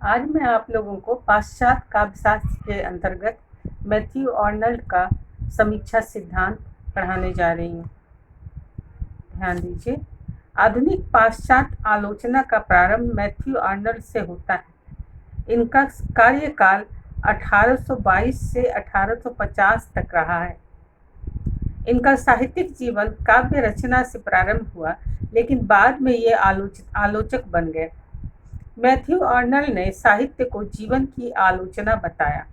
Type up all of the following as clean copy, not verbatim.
आज मैं आप लोगों को पाश्चात्य काव्यशास्त्र के अंतर्गत मैथ्यू आर्नल्ड का समीक्षा सिद्धांत पढ़ाने जा रही हूँ। ध्यान दीजिए। आधुनिक पाश्चात्य आलोचना का प्रारंभ मैथ्यू आर्नल्ड से होता है। इनका कार्यकाल 1822 से 1850 तक रहा है। इनका साहित्यिक जीवन काव्य रचना से प्रारंभ हुआ, लेकिन बाद में ये आलोचक बन गए। मैथ्यू आर्नल्ड ने साहित्य को जीवन की आलोचना बताया।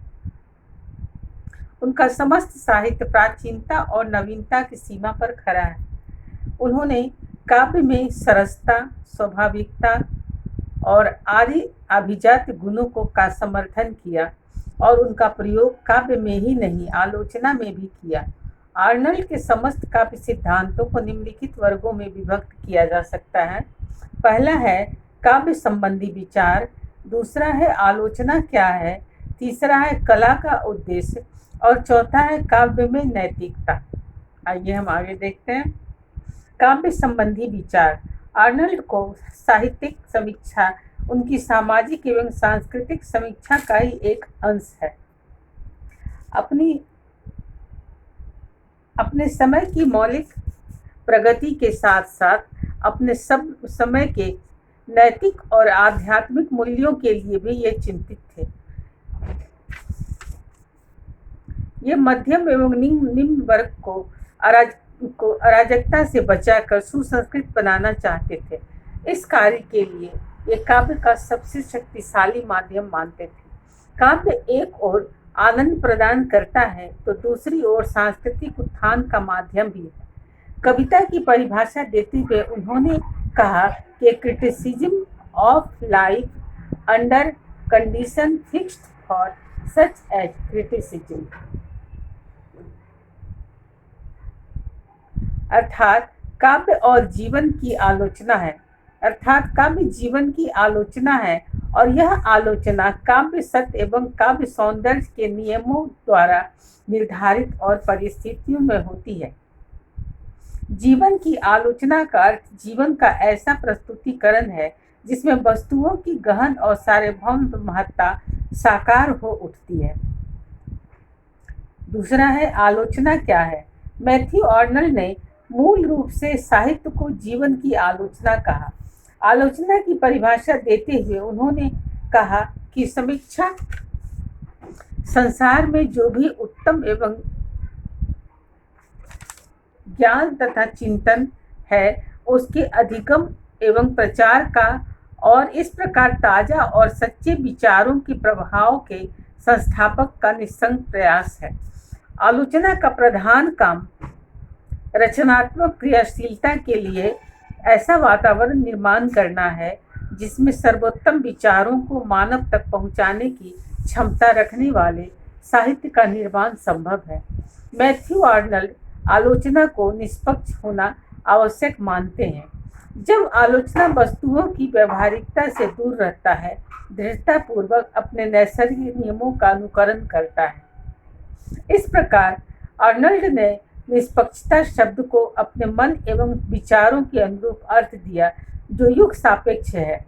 उनका समस्त साहित्य प्राचीनता और नवीनता की सीमा पर खड़ा है। उन्होंने काव्य में सरसता, स्वाभाविकता और आदि अभिजात गुणों का समर्थन किया और उनका प्रयोग काव्य में ही नहीं, आलोचना में भी किया। आर्नल्ड के समस्त काव्य सिद्धांतों को निम्नलिखित वर्गों में विभक्त किया जा सकता है। पहला है काव्य संबंधी विचार, दूसरा है आलोचना क्या है, तीसरा है कला का उद्देश्य और चौथा है काव्य में नैतिकता। आइए हम आगे देखते हैं। काव्य संबंधी विचार आर्नल्ड को साहित्यिक समीक्षा उनकी सामाजिक एवं सांस्कृतिक समीक्षा का ही एक अंश है। अपने समय की मौलिक प्रगति के साथ साथ अपने सब समय के नैतिक और आध्यात्मिक मूल्यों के लिए भी ये चिंतित थे। ये मध्यम एवं निम्न वर्ग को अराजकता से बचाकर सुसंस्कृत बनाना चाहते थे। इस कार्य के लिए ये काव्य का सबसे शक्तिशाली माध्यम मानते थे। काव्य एक ओर आनंद प्रदान करता है तो दूसरी ओर सांस्कृतिक उत्थान का माध्यम भी है। कविता की परिभाषा देते हुए उन्होंने कहा कि criticism of life under condition fixed for such as criticism, अर्थात काव्य और जीवन की आलोचना है। काव्य जीवन की आलोचना है और यह आलोचना काव्य सत्य एवं काव्य सौंदर्य के नियमों द्वारा निर्धारित और परिस्थितियों में होती है। जीवन की आलोचना का अर्थ जीवन का ऐसा प्रस्तुतिकरण है जिसमें वस्तुओं की गहन और सार्वभौम महत्ता साकार हो उठती है। दूसरा है आलोचना क्या है। मैथ्यू आर्नल्ड ने मूल रूप से साहित्य को जीवन की आलोचना कहा। आलोचना की परिभाषा देते हुए उन्होंने कहा कि समीक्षा संसार में जो भी उत्तम एवं ज्ञान तथा चिंतन है उसके अधिगम एवं प्रचार का और इस प्रकार ताजा और सच्चे विचारों के प्रभाव के संस्थापक का निस्संग प्रयास है। आलोचना का प्रधान काम रचनात्मक क्रियाशीलता के लिए ऐसा वातावरण निर्माण करना है जिसमें सर्वोत्तम विचारों को मानव तक पहुंचाने की क्षमता रखने वाले साहित्य का निर्माण संभव है। मैथ्यू आर्नल्ड आलोचना को निष्पक्ष होना आवश्यक मानते हैं। जब आलोचना वस्तुओं की व्यवहारिकता से दूर रहता है, दृढ़तापूर्वक अपने नैसर्गिक नियमों का अनुकरण करता है। इस प्रकार आर्नल्ड ने निष्पक्षता शब्द को अपने मन एवं विचारों के अनुरूप अर्थ दिया जो युग सापेक्ष है।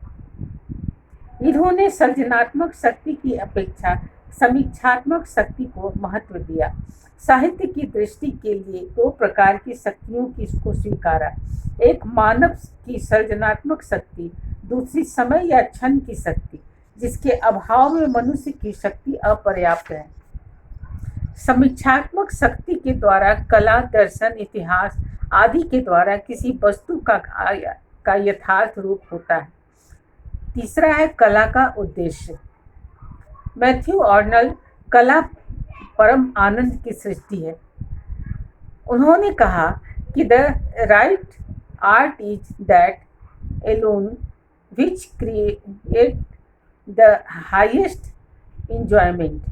इन्होंने सृजनात्मक शक्ति की अपेक्षा समीक्षात्मक शक्ति को महत्व दिया। साहित्य की दृष्टि के लिए दो प्रकार की शक्तियों को स्वीकारा, एक मानव की सृजनात्मक शक्ति, दूसरी समय या क्षण की शक्ति जिसके अभाव में मनुष्य की शक्ति अपर्याप्त है। समीक्षात्मक शक्ति के द्वारा कला, दर्शन, इतिहास आदि के द्वारा किसी वस्तु का यथार्थ रूप होता है। तीसरा है कला का उद्देश्य। मैथ्यू आर्नल्ड कला परम आनंद की सृष्टि है। उन्होंने कहा कि the right art is that alone which create the highest enjoyment.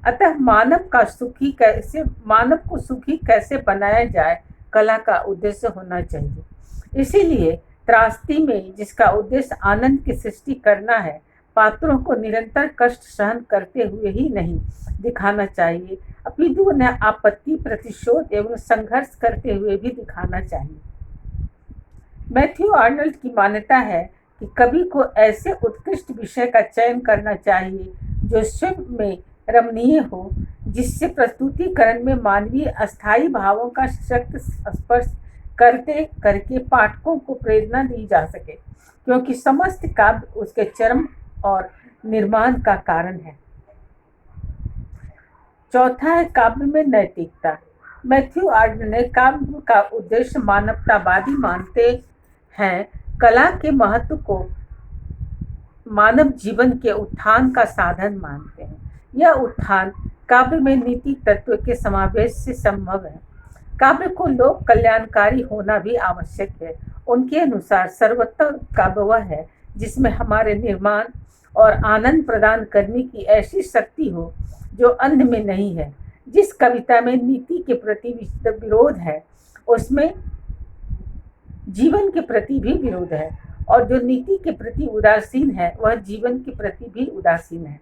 अतः मानव को सुखी कैसे बनाया जाए, कला का उद्देश्य होना चाहिए। इसीलिए त्रासदी में जिसका उद्देश्य आनंद की सृष्टि करना है, पात्रों को निरंतर कष्ट सहन करते हुए ही नहीं दिखाना चाहिए, अपितु उन्हें आपत्ति, प्रतिशोध एवं संघर्ष करते हुए भी दिखाना चाहिए। मैथ्यू आर्नल्ड की मान्यता है कि कवि को ऐसे उत्कृष्ट विषय का चयन करना चाहिए जो स्वयं में रमणीय हो, जिससे प्रस्तुतिकरण में मानवीय अस्थायी भावों का सशक्त स्पर्श करते करके पाठकों को प्रेरणा दी जा सके, क्योंकि समस्त काव्य उसके चरम और निर्माण का कारण है। चौथा है काव्य में नैतिकता। मैथ्यू आर्नल्ड ने काव्य का उद्देश्य मानवतावादी मानते हैं, कला के महत्व को मानव जीवन के उत्थान का साधन मानते हैं। यह उत्थान काव्य में नीति तत्व के समावेश से संभव है। काव्य को लोक कल्याणकारी होना भी आवश्यक है। उनके अनुसार सर्वोत्तम काव्य वह है जिसमें हमारे निर्माण और आनंद प्रदान करने की ऐसी शक्ति हो जो अन्य में नहीं है। जिस कविता में नीति के प्रति विरोध है उसमें जीवन के प्रति भी विरोध है, और जो नीति के प्रति उदासीन है वह जीवन के प्रति भी उदासीन है।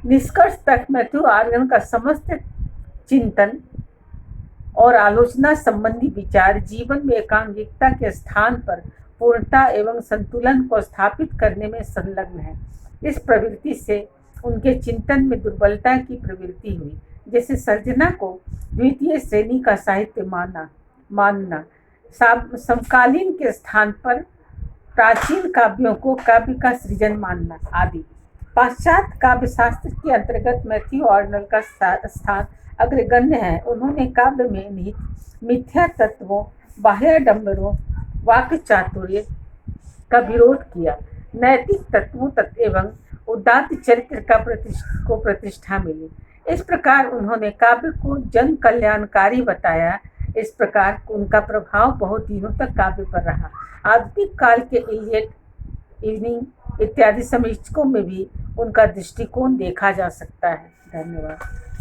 निष्कर्ष तक मैथ्यू आर्नल्ड का समस्त चिंतन और आलोचना संबंधी विचार जीवन में एकांगिकता के स्थान पर पूर्णता एवं संतुलन को स्थापित करने में संलग्न है। इस प्रवृत्ति से उनके चिंतन में दुर्बलता की प्रवृत्ति हुई, जैसे सर्जना को द्वितीय श्रेणी का साहित्य मानना, समकालीन के स्थान पर प्राचीन काव्यों को काव्य का सृजन मानना आदि। पाश्चात्य काव्य शास्त्र के अंतर्गत मैथ्यू आर्नल्ड का स्थान अग्रगण्य है। उन्होंने काव्य में निहित मिथ्या तत्वों, बाह्याडंबरों, वाक्य चातुर्य का विरोध किया। नैतिक तत्वों एवं उदात्त चरित्र को प्रतिष्ठा मिली। इस प्रकार उन्होंने काव्य को जन कल्याणकारी बताया। इस प्रकार उनका प्रभाव बहुत दिनों तक काव्य पर रहा। आधुनिक काल के इलियट, इवनिंग इत्यादि समीक्षकों में भी उनका दृष्टिकोण देखा जा सकता है। धन्यवाद।